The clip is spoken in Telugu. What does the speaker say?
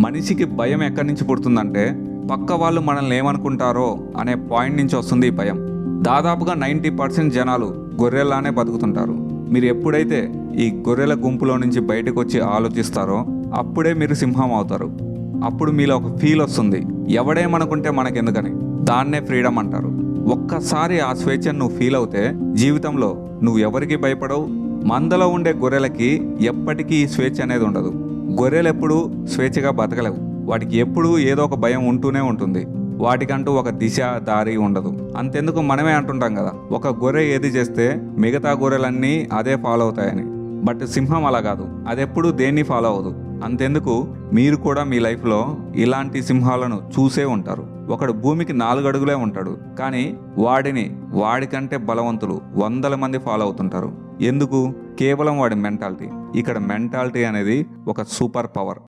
మనిషికి భయం ఎక్కడి నుంచి పుడుతుందంటే పక్క వాళ్ళు మనల్ని ఏమనుకుంటారో అనే పాయింట్ నుంచి వస్తుంది ఈ భయం. దాదాపుగా 90% జనాలు గొర్రెల్లానే బతుకుతుంటారు. మీరు ఎప్పుడైతే ఈ గొర్రెల గుంపులో నుంచి బయటకు వచ్చి ఆలోచిస్తారో అప్పుడే మీరు సింహం అవుతారు. అప్పుడు మీలో ఒక ఫీల్ వస్తుంది, ఎవడేమనుకుంటే మనకెందుకని. దాన్నే ఫ్రీడమ్ అంటారు. ఒక్కసారి ఆ స్వేచ్ఛను నువ్వు ఫీల్ అవుతే జీవితంలో నువ్వు ఎవరికి భయపడవు. మందలో ఉండే గొర్రెలకి ఎప్పటికీ ఈ స్వేచ్ఛ అనేది ఉండదు. గొర్రెలు ఎప్పుడూ స్వేచ్ఛగా బతకలేవు. వాటికి ఎప్పుడూ ఏదో ఒక భయం ఉంటూనే ఉంటుంది. వాటికంటూ ఒక దిశ దారి ఉండదు. అంతెందుకు మనమే అంటుంటాం కదా, ఒక గొర్రె ఏది చేస్తే మిగతా గొర్రెలన్నీ అదే ఫాలో అవుతాయని. బట్ సింహం అలా కాదు, అది ఎప్పుడూ దేన్ని ఫాలో అవ్వదు. అంతెందుకు మీరు కూడా మీ లైఫ్లో ఇలాంటి సింహాలను చూసే ఉంటారు. ఒకడు భూమికి 4 అడుగులే ఉంటాడు, కానీ వాడికంటే బలవంతులు 100 మంది ఫాలో అవుతుంటారు. ఎందుకు? కేవలం వాడి మెంటాలిటీ. ఇక్కడ మెంటాలిటీ అనేది ఒక సూపర్ పవర్.